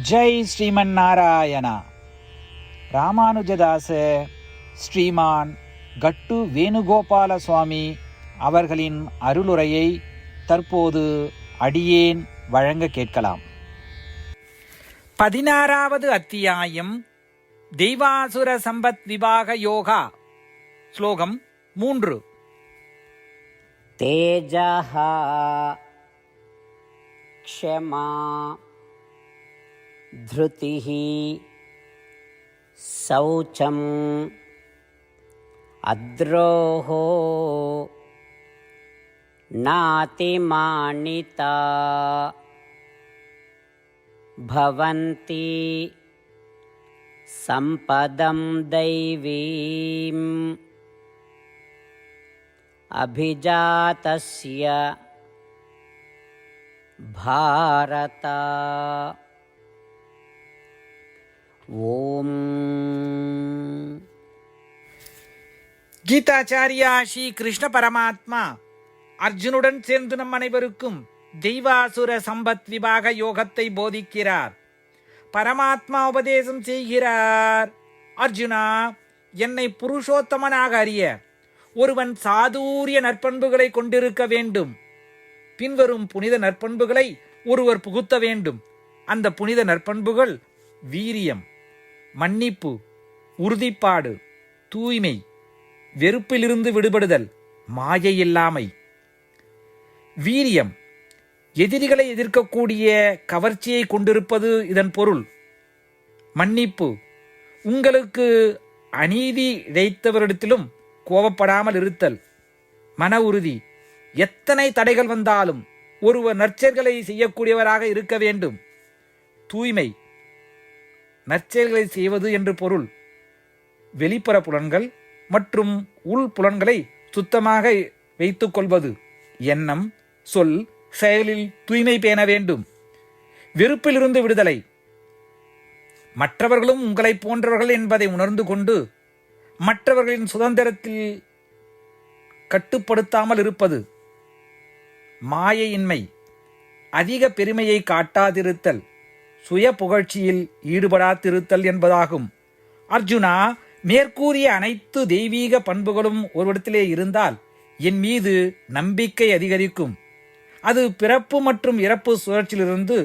ஜெய் ஸ்ரீமன் நாராயணா. ராமானுஜதாச ஸ்ரீமான் கட்டு வேணுகோபால சுவாமி அவர்களின் அருளுரையை தற்போது அடியேன் வழங்க கேட்கலாம். 16வது அத்தியாயம் தெய்வாசுர சம்பத் விபாக யோகா. ஸ்லோகம் 3. தேஜஹ க்ஷமா த்ருதிஹ சௌச்சம் அத்ரோஹோ நாதிமானிதா பவந்தி சம்பதம் தைவீம் அபிஜாதஸ்ய பாரத. ஓம். கீதாச்சாரியா ஸ்ரீ கிருஷ்ண பரமாத்மா அர்ஜுனுடன் சேர்ந்து நம் அனைவருக்கும் தெய்வாசுர சம்பத் விபாக யோகத்தை போதிக்கிறார். பரமாத்மா உபதேசம் செய்கிறார். அர்ஜுனா, என்னை புருஷோத்தமனாக அறிய ஒருவன் சாதுரிய நற்பண்புகளை கொண்டிருக்க வேண்டும். பின்வரும் புனித நற்பண்புகளை ஒருவர் புகுத்த வேண்டும். அந்த புனித நற்பண்புகள் வீரியம், மன்னிப்பு, உறுதிப்பாடு, தூய்மை, வெறுப்பிலிருந்து விடுபடுதல், மாயை இல்லாமை. வீரியம் எதிரிகளை எதிர்க்கக்கூடிய கவர்ச்சியை கொண்டிருப்பது இதன் பொருள். மன்னிப்பு உங்களுக்கு அநீதி இழைத்தவரிடத்திலும் கோபப்படாமல் இருத்தல். மன உறுதி எத்தனை தடைகள் வந்தாலும் ஒருவர் நற்செயல்களை செய்யக்கூடியவராக இருக்க வேண்டும். தூய்மை நற்செயல்களை செய்வது என்று பொருள். வெளிப்புற புலன்கள் மற்றும் உள் புலன்களை சுத்தமாக வைத்துக் கொள்வது. எண்ணம், சொல், செயலில் தூய்மை பேண வேண்டும். வெறுப்பிலிருந்து விடுதலை மற்றவர்களும் உங்களை போன்றவர்கள் என்பதை உணர்ந்து கொண்டு மற்றவர்களின் சுதந்திரத்தில் கட்டுப்படுத்தாமல் இருப்பது. மாயையின்மை அதிக பெருமையை காட்டாதிருத்தல், சுய புகழ்ச்சியில் ஈடுபடாதிருத்தல் என்பதாகும். அர்ஜுனா, மேற்கூறிய அனைத்து தெய்வீக பண்புகளும் ஒருவிடத்திலே இருந்தால் என் மீது நம்பிக்கை அதிகரிக்கும். அது பிறப்பு மற்றும் இறப்பு சுழற்சியிலிருந்து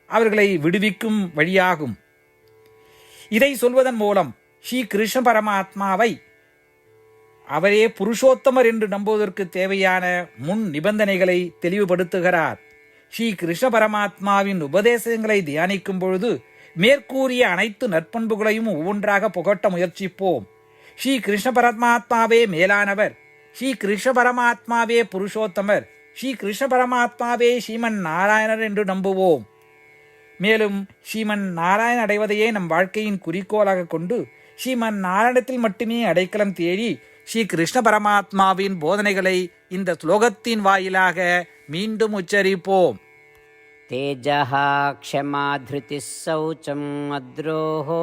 அவர்களை விடுவிக்கும் வழியாகும். இதை சொல்வதன் மூலம் ஸ்ரீ கிருஷ்ண பரமாத்மாவை அவரே புருஷோத்தமர் என்று நம்புவதற்கு தேவையான முன் நிபந்தனைகளை தெளிவுபடுத்துகிறார். ஸ்ரீ கிருஷ்ண பரமாத்மாவின் உபதேசங்களை தியானிக்கும் பொழுது மேற்கூறிய அனைத்து நற்பண்புகளையும் ஒவ்வொன்றாக புகட்ட முயற்சிப்போம். ஸ்ரீ கிருஷ்ண பரமாத்மாவே மேலானவர், ஸ்ரீ கிருஷ்ண பரமாத்மாவே புருஷோத்தமர், ஸ்ரீ கிருஷ்ண பரமாத்மாவே ஸ்ரீமன் நாராயணர் என்று நம்புவோம். மேலும் ஸ்ரீமன் நாராயணன் அடைவதையே நம் வாழ்க்கையின் குறிக்கோளாக கொண்டு ஸ்ரீமன் நாராயணத்தில் மட்டுமே அடைக்கலம் தேடி ஸ்ரீ கிருஷ்ண பரமாத்மாவின் போதனைகளை இந்த ஸ்லோகத்தின் வாயிலாக மீண்டும் உச்சரிப்போம். தேஜஹ க்ஷமா த்ருதி சௌச்சம் அத்ரோஹோ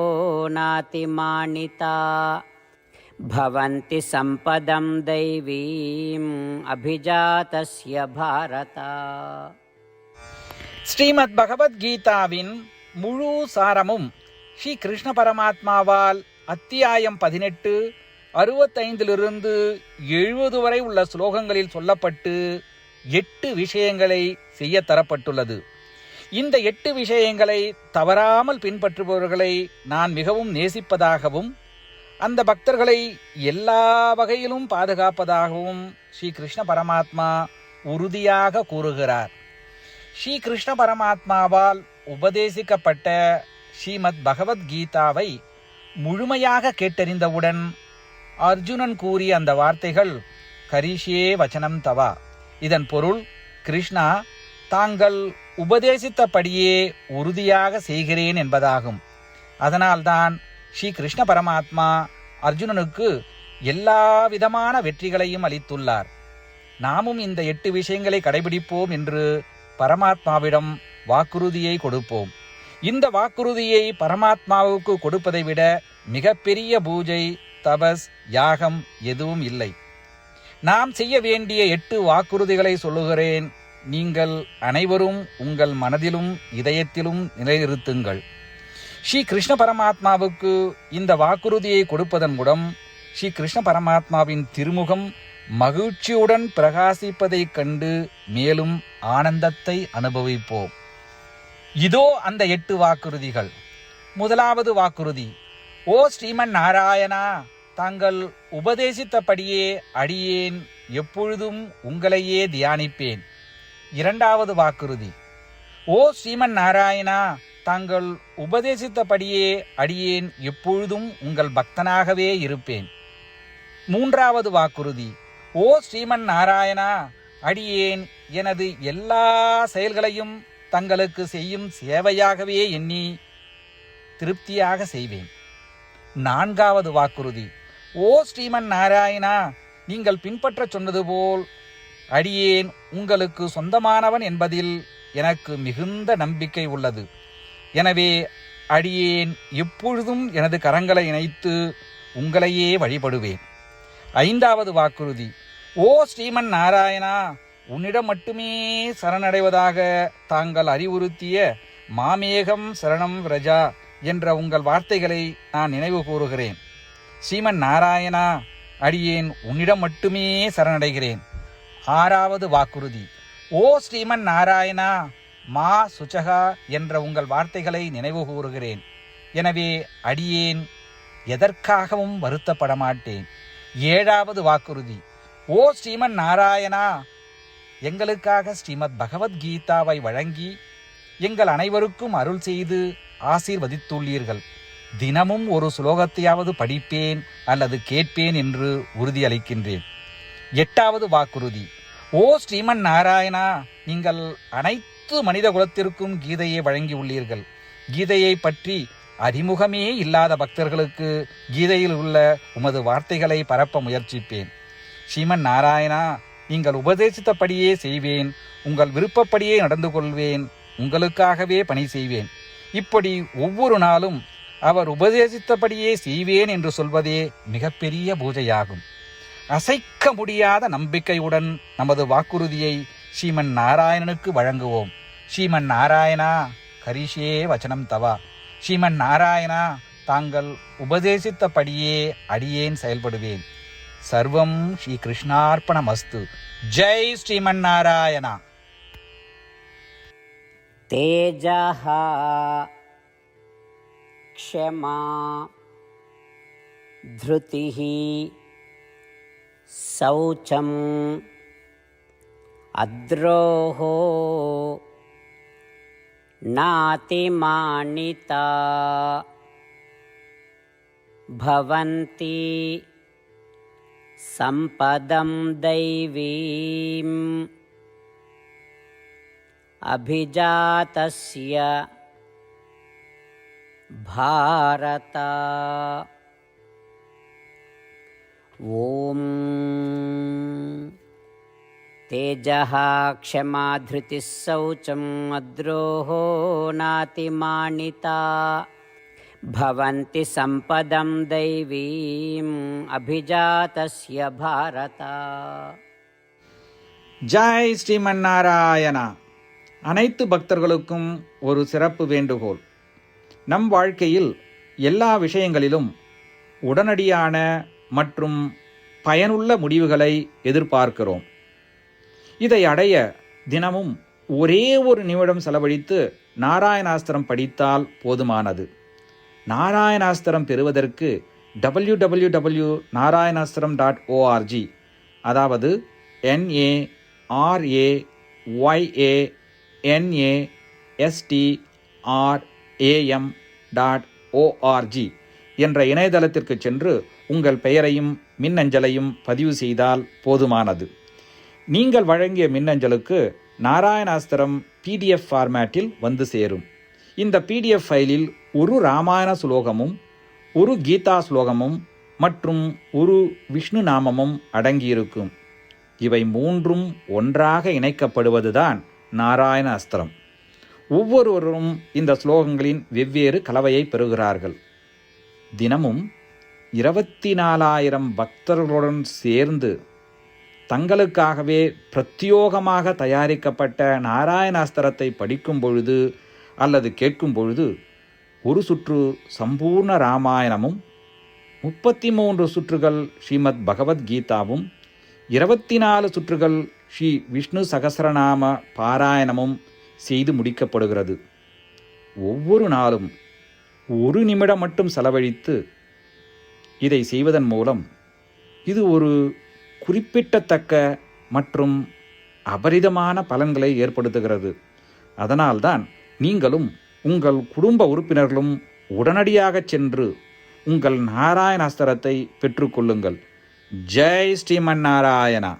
நாதிமானிதா பவந்தி சம்பதம் தைவீம் அபிஜாதஸ்ய பாரத. ஸ்ரீமத் பகவத்கீதாவின் முழு சாரமும் ஸ்ரீ கிருஷ்ண பரமாத்மாவால் அத்தியாயம் 18, 65 70 வரை உள்ள ஸ்லோகங்களில் சொல்லப்பட்டு 8 விஷயங்களை செய்ய தரப்பட்டுள்ளது. இந்த 8 விஷயங்களை தவறாமல் பின்பற்றுபவர்களை நான் மிகவும் நேசிப்பதாகவும் அந்த பக்தர்களை எல்லா வகையிலும் பாதுகாப்பதாகவும் ஸ்ரீ கிருஷ்ண பரமாத்மா உறுதியாக கூறுகிறார். ஸ்ரீ கிருஷ்ண பரமாத்மாவால் உபதேசிக்கப்பட்ட ஸ்ரீமத் பகவத்கீதாவை முழுமையாக கேட்டறிந்தவுடன் அர்ஜுனன் கூறிய அந்த வார்த்தைகள் கரிஷ்யே வச்சனம் தவா. இதன் பொருள், கிருஷ்ணா, தாங்கள் உபதேசித்தபடியே உறுதியாக செய்கிறேன் என்பதாகும். அதனால்தான் ஸ்ரீ கிருஷ்ண பரமாத்மா அர்ஜுனனுக்கு எல்லா விதமான வெற்றிகளையும் அளித்துள்ளார். நாமும் இந்த 8 விஷயங்களை கடைபிடிப்போம் என்று பரமாத்மாவிடம் வாக்குறுதியை கொடுப்போம். இந்த வாக்குறுதியை பரமாத்மாவுக்கு கொடுப்பதை விட மிகப்பெரிய பூஜை, தபஸ், யாகம் எதுவும் இல்லை. நாம் செய்ய வேண்டிய 8 வாக்குறுதிகளை சொல்லுகிறேன். நீங்கள் அனைவரும் உங்கள் மனதிலும் இதயத்திலும் நிலைநிறுத்துங்கள். ஸ்ரீ கிருஷ்ண பரமாத்மாவுக்கு இந்த வாக்குறுதியை கொடுப்பதன் மூலம் ஸ்ரீ கிருஷ்ண பரமாத்மாவின் திருமுகம் மகிழ்ச்சியுடன் பிரகாசிப்பதைக் கண்டு மேலும் ஆனந்தத்தை அனுபவிப்போம். இதோ அந்த 8 வாக்குறுதிகள். முதலாவது வாக்குறுதி: ஓ ஸ்ரீமன் நாராயணா, தாங்கள் உபதேசித்தபடியே அடியேன் எப்பொழுதும் உங்களையே தியானிப்பேன். இரண்டாவது வாக்குறுதி: ஓ ஸ்ரீமன் நாராயணா, தாங்கள் உபதேசித்தபடியே அடியேன் எப்பொழுதும் உங்கள் பக்தனாகவே இருப்பேன். மூன்றாவது வாக்குறுதி: ஓ ஸ்ரீமன் நாராயணா, அடியேன் எனது எல்லா செயல்களையும் தங்களுக்கு செய்யும் சேவையாகவே எண்ணி திருப்தியாக செய்வேன். நான்காவது வாக்குறுதி: ஓ ஸ்ரீமன் நாராயணா, நீங்கள் பின்பற்ற சொன்னது போல் அடியேன் உங்களுக்கு சொந்தமானவன் என்பதில் எனக்கு மிகுந்த நம்பிக்கை உள்ளது. எனவே அடியேன் எப்பொழுதும் எனது கரங்களை இணைத்து உங்களையே வழிபடுவேன். ஐந்தாவது வாக்குறுதி: ஓ ஸ்ரீமன் நாராயணா, உன்னிடம் மட்டுமே சரணடைவதாக தாங்கள் அறிவுறுத்திய மாமேகம் சரணம் விரஜா என்ற உங்கள் வார்த்தைகளை நான் நினைவு கூறுகிறேன். ஸ்ரீமன் நாராயணா, அடியேன் உன்னிடம் மட்டுமே சரணடைகிறேன். ஆறாவது வாக்குறுதி: ஓ ஸ்ரீமன் நாராயணா, மா சுச்சகா என்ற உங்கள் வார்த்தைகளை நினைவு கூறுகிறேன். எனவே அடியேன் எதற்காகவும் வருத்தப்பட மாட்டேன். ஏழாவது வாக்குறுதி: ஓ ஸ்ரீமன் நாராயணா, எங்களுக்காக ஸ்ரீமத் பகவத்கீதாவை வழங்கி எங்கள் அனைவருக்கும் அருள் செய்து ஆசீர்வதித்துள்ளீர்கள். தினமும் ஒரு ஸ்லோகத்தையாவது படிப்பேன் அல்லது கேட்பேன் என்று உறுதியளிக்கின்றேன். எட்டாவது வாக்குறுதி: ஓ ஸ்ரீமன் நாராயணா, நீங்கள் அனைத்து மனித குலத்திற்கும் கீதையை வழங்கியுள்ளீர்கள். கீதையை பற்றி அறிமுகமே இல்லாத பக்தர்களுக்கு கீதையில் உள்ள உமது வார்த்தைகளை பரப்ப முயற்சிப்பேன். ஸ்ரீமன் நாராயணா, நீங்கள் உபதேசித்தபடியே செய்வேன். உங்கள் விருப்பப்படியே நடந்து கொள்வேன். உங்களுக்காகவே பணி செய்வேன். இப்படி ஒவ்வொரு நாளும் அவர் உபதேசித்தபடியே செய்வேன் என்று சொல்வதே மிகப்பெரிய பூஜையாகும். அசைக்க முடியாத நம்பிக்கையுடன் நமது வாக்குறுதியை ஸ்ரீமன் நாராயணனுக்கு வழங்குவோம். ஸ்ரீமன் நாராயணா, கரிஷே வச்சனம் தவா. ஸ்ரீமன் நாராயணா, தாங்கள் உபதேசித்தபடியே அடியேன் செயல்படுவேன். சர்வம் ஸ்ரீ கிருஷ்ணார்ப்பணமஸ்து. ஜெய் ஸ்ரீமன் நாராயணா. தேஜஹ க்ஷமா த்ருதிஹ சௌச்சம் அத்ரோஹோ நாதிமானிதா பவந்தி சம்பதம் தைவீம் அபிஜாதஸ்ய பாரத. ஓம் தேஜஹ க்ஷமா த்ருதிः சௌச்சம் அத்ரோஹோ நாதிமானிதா பவந்தி சம்பதம் தைவீம் அபிஜாதஸ்ய பாரத. ஜெய் ஸ்ரீமன் நாராயணா. அனைத்து பக்தர்களுக்கும் ஒரு சிறப்பு வேண்டுகோள். நம் வாழ்க்கையில் எல்லா விஷயங்களிலும் உடனடியான மற்றும் பயனுள்ள முடிவுகளை எதிர்பார்க்கிறோம். இதை அடைய தினமும் ஒரே ஒரு நிமிடம் செலவழித்து நாராயணாஸ்திரம் படித்தால் போதுமானது. நாராயணாஸ்திரம் பெறுவதற்கு www.narayanaastram.org, அதாவது NARAYANASTRAM.org என்ற இணையதளத்திற்கு சென்று உங்கள் பெயரையும் மின்னஞ்சலையும் பதிவு செய்தால் போதுமானது. நீங்கள் வழங்கிய மின்னஞ்சலுக்கு நாராயணாஸ்திரம் PDF ஃபார்மேட்டில் வந்து சேரும். இந்த PDF ஃபைலில் ஒரு ராமாயண ஸ்லோகமும் ஒரு கீதா ஸ்லோகமும் மற்றும் ஒரு விஷ்ணு நாமமும் அடங்கியிருக்கும். இவை மூன்றும் ஒன்றாக இணைக்கப்படுவதுதான் நாராயண அஸ்திரம். ஒவ்வொருவரும் இந்த ஸ்லோகங்களின் வெவ்வேறு கலவையை பெறுகிறார்கள். தினமும் 24,000 பக்தர்களுடன் சேர்ந்து தங்களுக்காகவே பிரத்யோகமாக தயாரிக்கப்பட்ட நாராயணாஸ்திரத்தை படிக்கும் பொழுது அல்லது கேட்கும் பொழுது ஒரு சுற்று சம்பூர்ண ராமாயணமும் 33 சுற்றுகள் ஸ்ரீமத் பகவத்கீதாவும் 24 சுற்றுகள் ஸ்ரீ விஷ்ணு சகஸ்ரநாம பாராயணமும் செய்து முடிக்கப்படுகிறது. ஒவ்வொரு நாளும் 1 நிமிடம் மட்டும் செலவழித்து இதை செய்வதன் மூலம் இது ஒரு குறிப்பிடத்தக்க மற்றும் அபரிதமான பலன்களை ஏற்படுத்துகிறது. அதனால்தான் நீங்களும் உங்கள் குடும்ப உறுப்பினர்களும் உடனடியாக சென்று உங்கள் நாராயணாஸ்திரத்தை பெற்றுக்கொள்ளுங்கள். ஜெய் ஸ்ரீமன் நாராயணா.